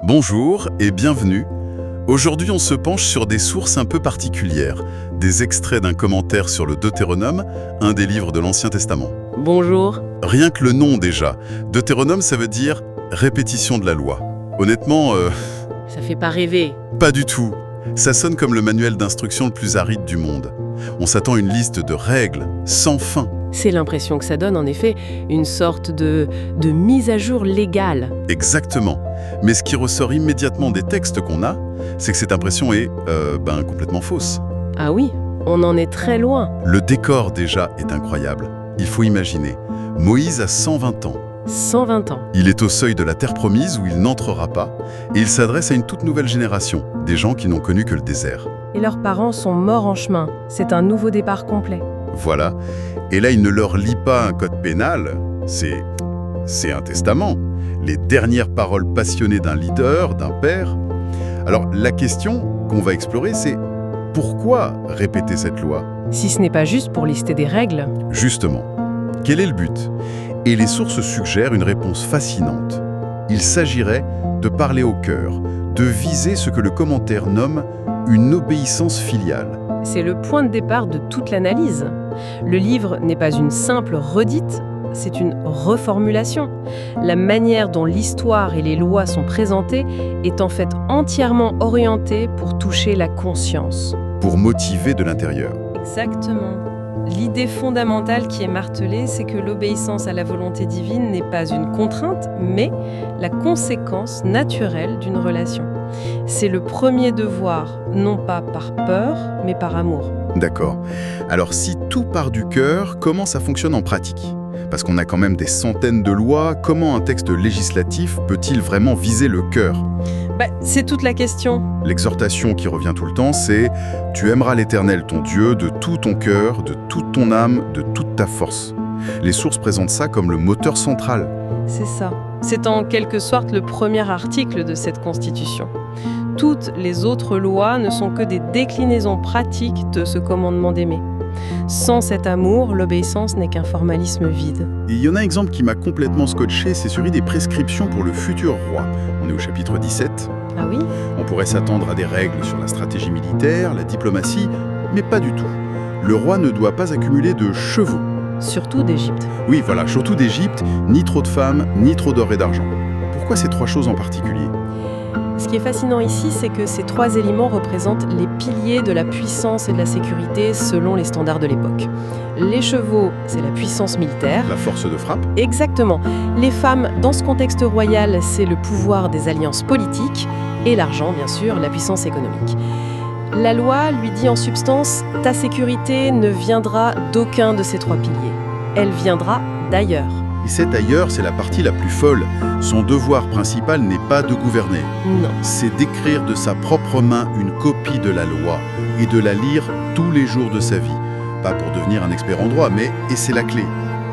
Bonjour et bienvenue. Aujourd'hui, on se penche sur des sources un peu particulières, des extraits d'un commentaire sur le Deutéronome, un des livres de l'Ancien Testament. Bonjour. Rien que le nom déjà. Deutéronome, ça veut dire répétition de la loi. Honnêtement, Ça fait pas rêver. pas du tout. Ça sonne comme le manuel d'instruction le plus aride du monde. On s'attend à une liste de règles, sans fin. C'est l'impression que ça donne, en effet, une sorte de mise à jour légale. Exactement. Mais ce qui ressort immédiatement des textes qu'on a, c'est que cette impression est, complètement fausse. Ah oui, on en est très loin. Le décor déjà est incroyable. Il faut imaginer. Moïse a 120 ans. 120 ans. Il est au seuil de la terre promise où il n'entrera pas, et il s'adresse à une toute nouvelle génération, des gens qui n'ont connu que le désert. Et leurs parents sont morts en chemin. C'est un nouveau départ complet. Voilà. Et là, il ne leur lit pas un code pénal, c'est un testament. Les dernières paroles passionnées d'un leader, d'un père. Alors, la question qu'on va explorer, c'est pourquoi répéter cette loi? Si ce n'est pas juste pour lister des règles. Justement, quel est le but? Et les sources suggèrent une réponse fascinante. Il s'agirait de parler au cœur, de viser ce que le commentaire nomme une obéissance filiale. C'est le point de départ de toute l'analyse. Le livre n'est pas une simple redite, c'est une reformulation. La manière dont l'histoire et les lois sont présentées est en fait entièrement orientée pour toucher la conscience. Pour motiver de l'intérieur. Exactement. L'idée fondamentale qui est martelée, c'est que l'obéissance à la volonté divine n'est pas une contrainte, mais la conséquence naturelle d'une relation. C'est le premier devoir, non pas par peur, mais par amour. D'accord. Alors si tout part du cœur, comment ça fonctionne en pratique? Parce qu'on a quand même des centaines de lois, comment un texte législatif peut-il vraiment viser le cœur? C'est toute la question. L'exhortation qui revient tout le temps, c'est « Tu aimeras l'Éternel ton Dieu de tout ton cœur, de toute ton âme, de toute ta force ». Les sources présentent ça comme le moteur central. C'est ça. C'est en quelque sorte le premier article de cette Constitution. Toutes les autres lois ne sont que des déclinaisons pratiques de ce commandement d'aimer. Sans cet amour, l'obéissance n'est qu'un formalisme vide. Et il y en a un exemple qui m'a complètement scotché, c'est celui des prescriptions pour le futur roi. On est au chapitre 17. Ah oui? On pourrait s'attendre à des règles sur la stratégie militaire, la diplomatie, mais pas du tout. Le roi ne doit pas accumuler de chevaux. Surtout d'Égypte. Oui, voilà, surtout d'Égypte, ni trop de femmes, ni trop d'or et d'argent. Pourquoi ces trois choses en particulier? Ce qui est fascinant ici, c'est que ces trois éléments représentent les piliers de la puissance et de la sécurité selon les standards de l'époque. Les chevaux, c'est la puissance militaire. La force de frappe? Exactement. Les femmes, dans ce contexte royal, c'est le pouvoir des alliances politiques. Et l'argent, bien sûr, la puissance économique. La loi lui dit en substance, ta sécurité ne viendra d'aucun de ces trois piliers. Elle viendra d'ailleurs. Et cet ailleurs, c'est la partie la plus folle. Son devoir principal n'est pas de gouverner. Non. C'est d'écrire de sa propre main une copie de la loi et de la lire tous les jours de sa vie. Pas pour devenir un expert en droit, mais, et c'est la clé,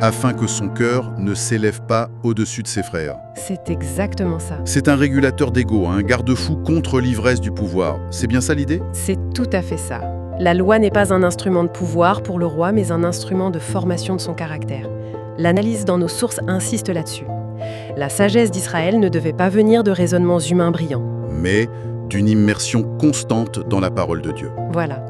afin que son cœur ne s'élève pas au-dessus de ses frères. C'est exactement ça. C'est un régulateur d'ego, un garde-fou contre l'ivresse du pouvoir. C'est bien ça l'idée? C'est tout à fait ça. La loi n'est pas un instrument de pouvoir pour le roi, mais un instrument de formation de son caractère. L'analyse dans nos sources insiste là-dessus. La sagesse d'Israël ne devait pas venir de raisonnements humains brillants. Mais d'une immersion constante dans la parole de Dieu. Voilà.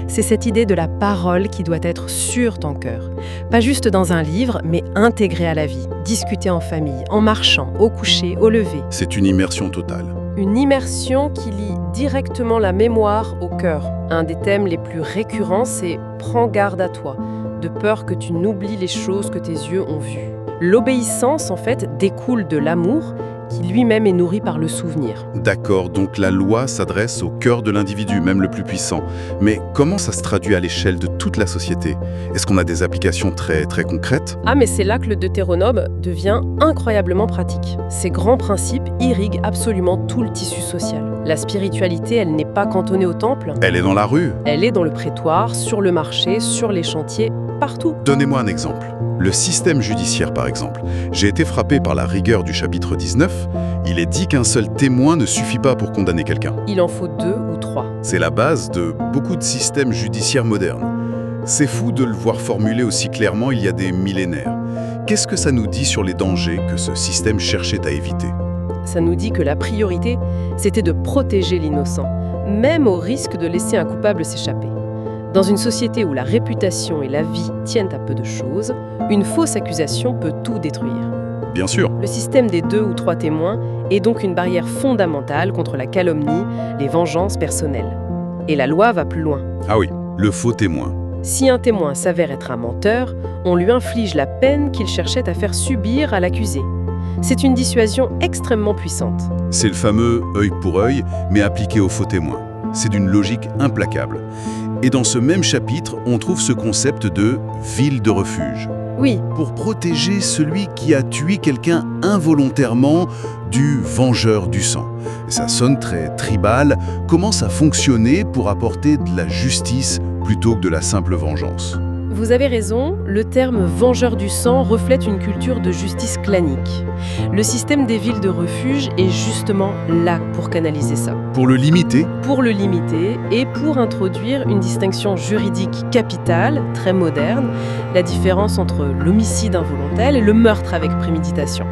C'est cette idée de la parole qui doit être sur ton cœur. Pas juste dans un livre, mais intégrée à la vie, discutée en famille, en marchant, au coucher, au lever. C'est une immersion totale. Une immersion qui lie directement la mémoire au cœur. Un des thèmes les plus récurrents, c'est « Prends garde à toi », de peur que tu n'oublies les choses que tes yeux ont vues. L'obéissance, en fait, découle de l'amour qui lui-même est nourri par le souvenir. D'accord, donc la loi s'adresse au cœur de l'individu, même le plus puissant. Mais comment ça se traduit à l'échelle de toute la société? Est-ce qu'on a des applications très concrètes? Ah, mais c'est là que le Deutéronome devient incroyablement pratique. Ces grands principes irriguent absolument tout le tissu social. La spiritualité, elle n'est pas cantonnée au temple. Elle est dans la rue. Elle est dans le prétoire, sur le marché, sur les chantiers, partout. Donnez-moi un exemple. Le système judiciaire, par exemple. J'ai été frappé par la rigueur du chapitre 19. Il est dit qu'un seul témoin ne suffit pas pour condamner quelqu'un. Il en faut 2 ou 3. C'est la base de beaucoup de systèmes judiciaires modernes. C'est fou de le voir formulé aussi clairement il y a des millénaires. Qu'est-ce que ça nous dit sur les dangers que ce système cherchait à éviter? ça nous dit que la priorité, c'était de protéger l'innocent, même au risque de laisser un coupable s'échapper. Dans une société où la réputation et la vie tiennent à peu de choses, une fausse accusation peut tout détruire. Bien sûr. Le système des 2 ou 3 témoins est donc une barrière fondamentale contre la calomnie, les vengeances personnelles. Et la loi va plus loin. Ah oui, le faux témoin. Si un témoin s'avère être un menteur, on lui inflige la peine qu'il cherchait à faire subir à l'accusé. C'est une dissuasion extrêmement puissante. C'est le fameux œil pour œil, mais appliqué au faux témoin. C'est d'une logique implacable. Et dans ce même chapitre, on trouve ce concept de ville de refuge. Oui, Pour protéger celui qui a tué quelqu'un involontairement du vengeur du sang. Ça sonne très tribal. Comment ça fonctionnait pour apporter de la justice plutôt que de la simple vengeance? vous avez raison, le terme « vengeur du sang » reflète une culture de justice clanique. Le système des villes de refuge est justement là pour canaliser ça. Pour le limiter, Pour le limiter et pour introduire une distinction juridique capitale, très moderne, la différence entre l'homicide involontaire et le meurtre avec préméditation.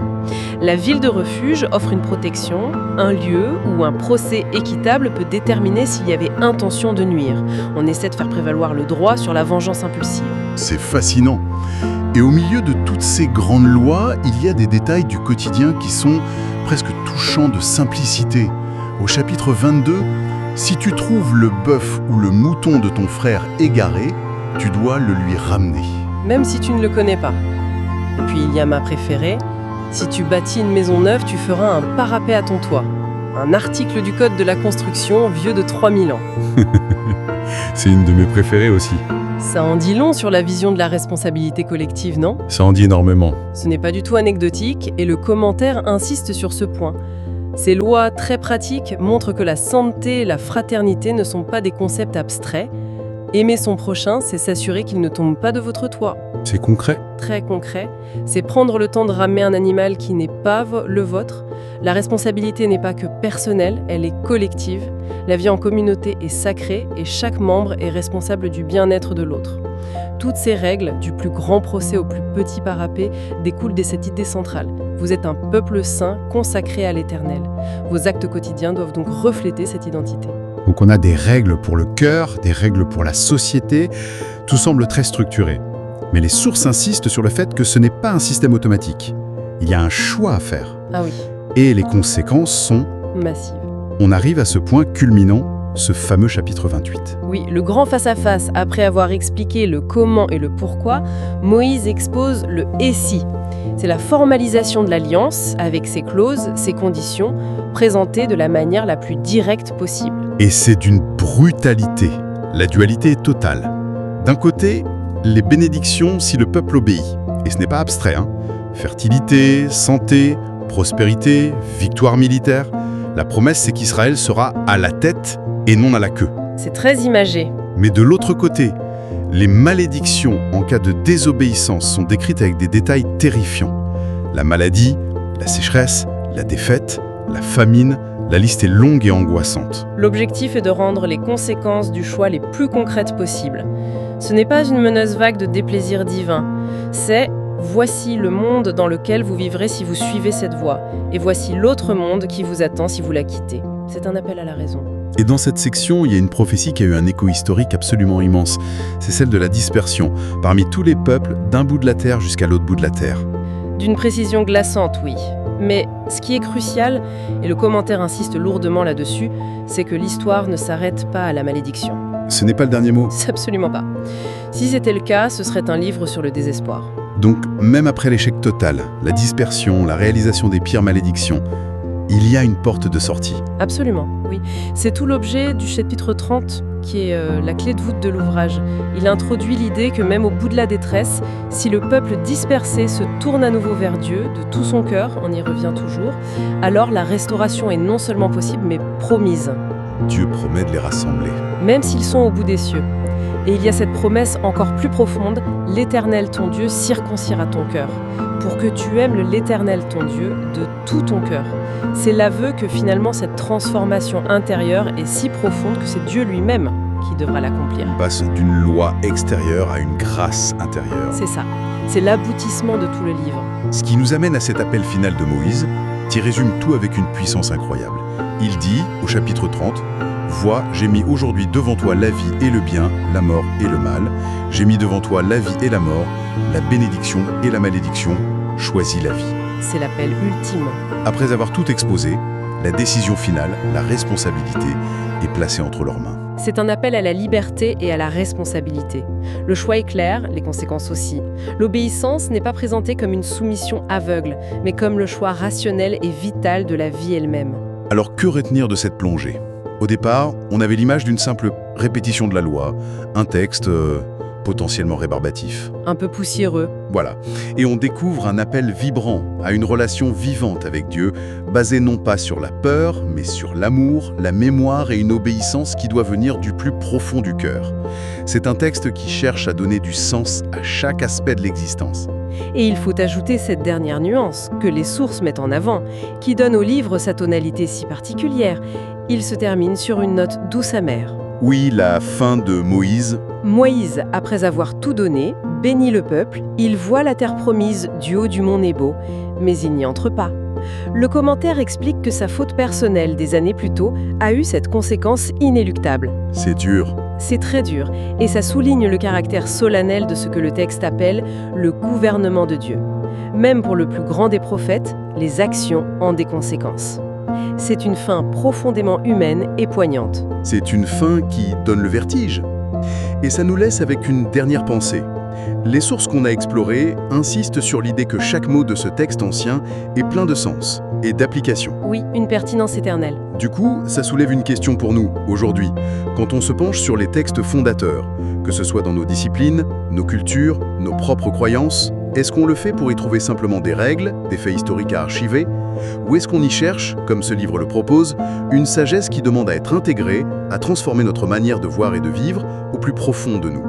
La ville de refuge offre une protection, un lieu où un procès équitable peut déterminer s'il y avait intention de nuire. On essaie de faire prévaloir le droit sur la vengeance impulsive. c'est fascinant. Et au milieu de toutes ces grandes lois, il y a des détails du quotidien qui sont presque touchants de simplicité. Au chapitre 22, si tu trouves le bœuf ou le mouton de ton frère égaré, tu dois le lui ramener. Même si tu ne le connais pas. Et puis il y a ma préférée, si tu bâtis une maison neuve, tu feras un parapet à ton toit. Un article du Code de la construction vieux de 3000 ans. C'est une de mes préférées aussi. Ça en dit long sur la vision de la responsabilité collective, non ? Ça en dit énormément. Ce n'est pas du tout anecdotique et le commentaire insiste sur ce point. Ces lois très pratiques montrent que la santé et la fraternité ne sont pas des concepts abstraits. Aimer son prochain, c'est s'assurer qu'il ne tombe pas de votre toit. C'est concret. Très concret, c'est prendre le temps de ramer un animal qui n'est pas le vôtre. La responsabilité n'est pas que personnelle, elle est collective. La vie en communauté est sacrée et chaque membre est responsable du bien-être de l'autre. Toutes ces règles, du plus grand procès au plus petit parapet, découlent de cette idée centrale. Vous êtes un peuple saint consacré à l'Éternel. Vos actes quotidiens doivent donc refléter cette identité. Donc on a des règles pour le cœur, des règles pour la société, tout semble très structuré. Mais les sources insistent sur le fait que ce n'est pas un système automatique. Il y a un choix à faire. Ah oui, Et les conséquences sont... massive. On arrive à ce point culminant, ce fameux chapitre 28. Oui, le grand face-à-face, après avoir expliqué le comment et le pourquoi, Moïse expose le « et si ». C'est la formalisation de l'alliance, avec ses clauses, ses conditions, présentées de la manière la plus directe possible. Et c'est d'une brutalité. La dualité est totale. D'un côté, les bénédictions si le peuple obéit. Et ce n'est pas abstrait, hein. Fertilité, santé, prospérité, victoire militaire. La promesse, c'est qu'Israël sera à la tête et non à la queue. C'est très imagé. Mais de l'autre côté, les malédictions en cas de désobéissance sont décrites avec des détails terrifiants. La maladie, la sécheresse, la défaite, la famine, la liste est longue et angoissante. L'objectif est de rendre les conséquences du choix les plus concrètes possibles. Ce n'est pas une menace vague de déplaisir divin, c'est « voici le monde dans lequel vous vivrez si vous suivez cette voie, et voici l'autre monde qui vous attend si vous la quittez ». C'est un appel à la raison. Et dans cette section, il y a une prophétie qui a eu un écho historique absolument immense. C'est celle de la dispersion, parmi tous les peuples, d'un bout de la terre jusqu'à l'autre bout de la terre. D'une précision glaçante, oui. Mais ce qui est crucial, et le commentaire insiste lourdement là-dessus, c'est que l'histoire ne s'arrête pas à la malédiction. Ce n'est pas le dernier mot. C'est absolument pas. Si c'était le cas, ce serait un livre sur le désespoir. Donc, même après l'échec total, la dispersion, la réalisation des pires malédictions, il y a une porte de sortie. Absolument, oui. C'est tout l'objet du chapitre 30, qui est la clé de voûte de l'ouvrage. Il introduit l'idée que même au bout de la détresse, si le peuple dispersé se tourne à nouveau vers Dieu, de tout son cœur, on y revient toujours, alors la restauration est non seulement possible, mais promise. Dieu promet de les rassembler. Même s'ils sont au bout des cieux. Et il y a cette promesse encore plus profonde, l'Éternel ton Dieu circoncira ton cœur, pour que tu aimes l'Éternel ton Dieu de tout ton cœur. C'est l'aveu que finalement cette transformation intérieure est si profonde que c'est Dieu lui-même qui devra l'accomplir. On passe d'une loi extérieure à une grâce intérieure. C'est ça, c'est l'aboutissement de tout le livre. Ce qui nous amène à cet appel final de Moïse. qui résume tout avec une puissance incroyable. Il dit, au chapitre 30, « Vois, j'ai mis aujourd'hui devant toi la vie et le bien, la mort et le mal. J'ai mis devant toi la vie et la mort, la bénédiction et la malédiction. Choisis la vie. » C'est l'appel ultime. Après avoir tout exposé, la décision finale, la responsabilité, est placée entre leurs mains. C'est un appel à la liberté et à la responsabilité. Le choix est clair, les conséquences aussi. L'obéissance n'est pas présentée comme une soumission aveugle, mais comme le choix rationnel et vital de la vie elle-même. Alors que retenir de cette plongée? Au départ, on avait l'image d'une simple répétition de la loi, un texte potentiellement rébarbatif. Un peu poussiéreux. Voilà. Et on découvre un appel vibrant à une relation vivante avec Dieu, basée non pas sur la peur, mais sur l'amour, la mémoire et une obéissance qui doit venir du plus profond du cœur. C'est un texte qui cherche à donner du sens à chaque aspect de l'existence. Et il faut ajouter cette dernière nuance, que les sources mettent en avant, qui donne au livre sa tonalité si particulière. Il se termine sur une note douce amère. Oui, la fin de Moïse. Moïse, après avoir tout donné, bénit le peuple, il voit la terre promise du haut du mont Nebo, mais il n'y entre pas. Le commentaire explique que sa faute personnelle des années plus tôt a eu cette conséquence inéluctable. C'est dur. C'est très dur, et ça souligne le caractère solennel de ce que le texte appelle le gouvernement de Dieu. Même pour le plus grand des prophètes, les actions ont des conséquences. C'est une fin profondément humaine et poignante. C'est une fin qui donne le vertige. Et ça nous laisse avec une dernière pensée. Les sources qu'on a explorées insistent sur l'idée que chaque mot de ce texte ancien est plein de sens et d'application. Oui, une pertinence éternelle. Du coup, ça soulève une question pour nous, aujourd'hui, quand on se penche sur les textes fondateurs, que ce soit dans nos disciplines, nos cultures, nos propres croyances. Est-ce qu'on le fait pour y trouver simplement des règles, des faits historiques à archiver? Ou est-ce qu'on y cherche, comme ce livre le propose, une sagesse qui demande à être intégrée, à transformer notre manière de voir et de vivre au plus profond de nous?